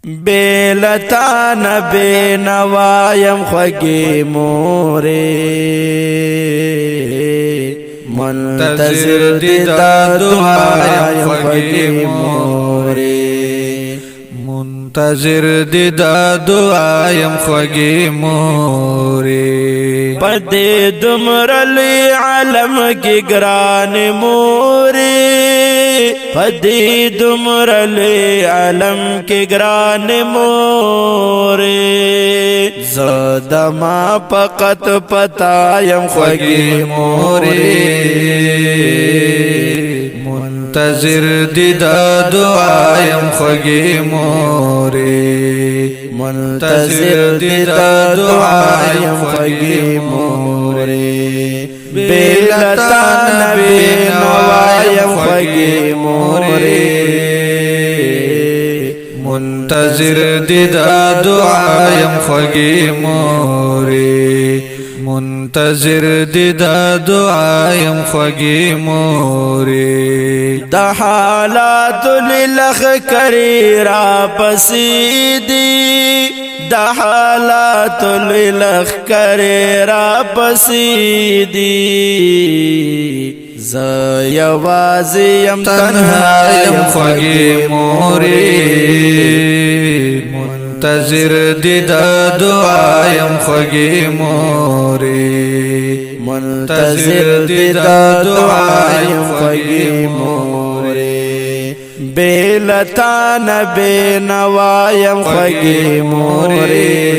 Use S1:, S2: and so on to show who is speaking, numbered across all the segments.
S1: بیلتا نبی نوایم خوگی موری منتظر دیدا دعایم خوگی موری منتظر دیدا دعایم خوگی موری پدی دمرلی علم کی گران موری پدی دمرلی علم کی گران موری زدما پقت پتایم خوگی موری منتظر دیدا دعایم خوگی موری منتظر دیدا دعایم خوگی موری بیلتا نبی نوایم خوگی موری منتظر دیدا دعایم خوگی موری منتظر دیدا دعایم خوگی موری دا حالات للخ کری را پسیدی دا حالات للخ کری را پسیدی یوازیم تنهایم خوگی موری منتظر دیدا دعایم خوگی موری منتظر دیدا دعایم خوگی موری بیلتا نبی نوایم خوگی موری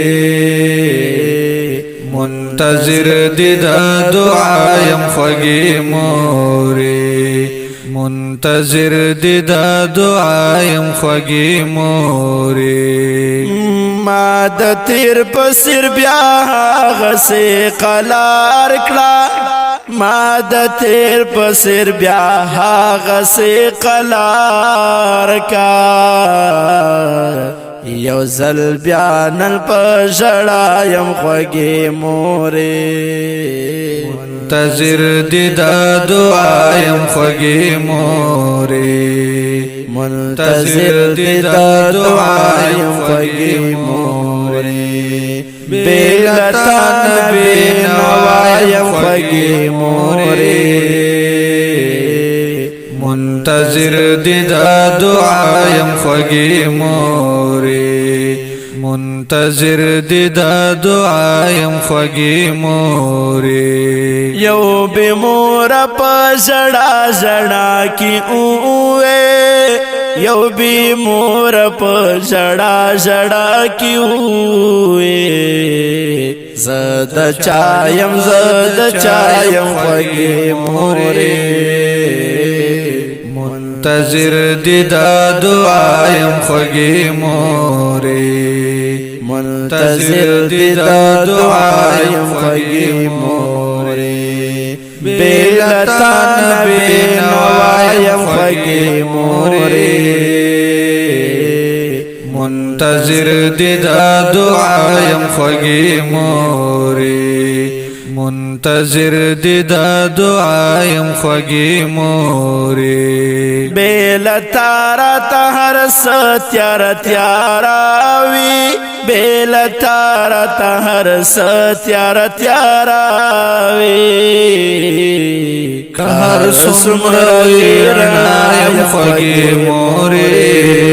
S1: منتظر دیدا دعایم خوگی موری منتظر دیدا دعایم خوگی موری ما د تیر پسیر بیا غسی قلار کلا ما د تیر پسیر بیا غسی قلار کا یو زل بیانل پشڑایم خوگی موری منتظر دیدا دعایم خوگی موری منتظر دیدا دعایم خوگی موری بیلتا نبی نوایم خوگی موری منتظر دیدا دعایم خوگی موری منتظر دیدا دعایم خوگی موری یو بیمور پسڑا زڑا کی اوے یو بیمور پسڑا زڑا کی اوے زد چایم خوگی موری منتظر دیدا دعایم خوگی موری منتظر دیدا دعایم خوگی موری بیلتا نبی نوایم خوگی موری منتظر دیدا دعایم خوگی موری منتظر دیدا دعایم خوگی موری بیلتا راتا هر ستیار تیاراوی بیلتا راتا هر ستیار تیاراوی کهر سمروی رنایم خوگی موری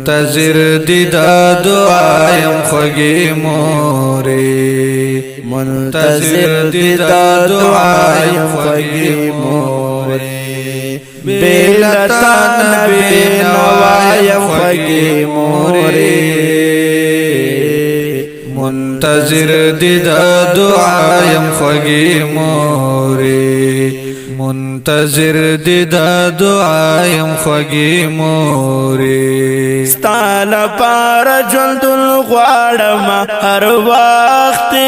S1: منتظر دیدا دعایم خوگی موری منتظر دیدا دعایم خوگی موری بیلتا نبی نوایم خوگی موری منتظر دیدا دعایم خوگی موری منتظر دیدا دعایم خوگی موری ستال پار جلدل غوارم هر وقتی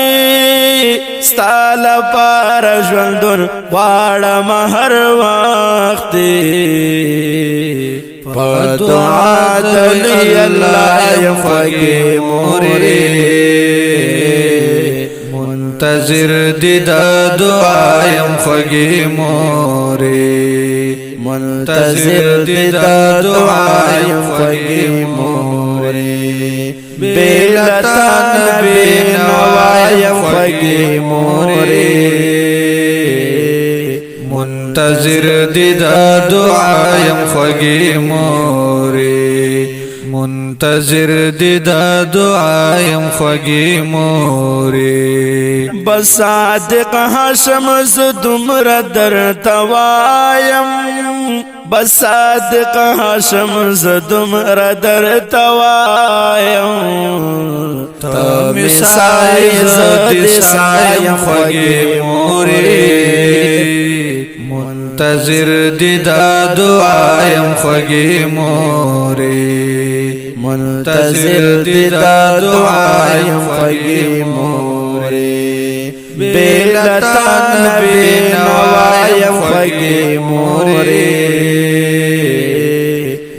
S1: ستال پار جلدل غوارم هر وقتی پدعا دلی اللہ یم خوگی موری منتظر دیدا دعایم خوگی موری منتظر دی دا دعایم خوگی موری بیلتان بی نوایم خوگی موری منتظر دی دا دعایم خوگی موری منتظر دی دا دعایم خوگی موری بس صادق هاشم زدمر در توایم بس صادق هاشم زدمر در توایم تمی سای زد سایم خوگی موری منتظر دی دا دعایم خوگی موری منتظر دی دا دعایم خوگی موری بیلتان بی نوایم خوگی موری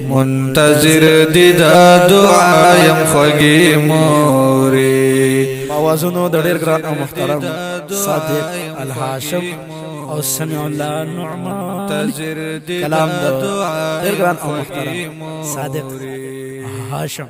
S1: منتظر دی دا دعایم خوگی موری
S2: آوازونو د ډېر ګران او محترم صادق الهاشم او سمع الله نعمان کلام د ډېر ګران او محترم صادق هاشم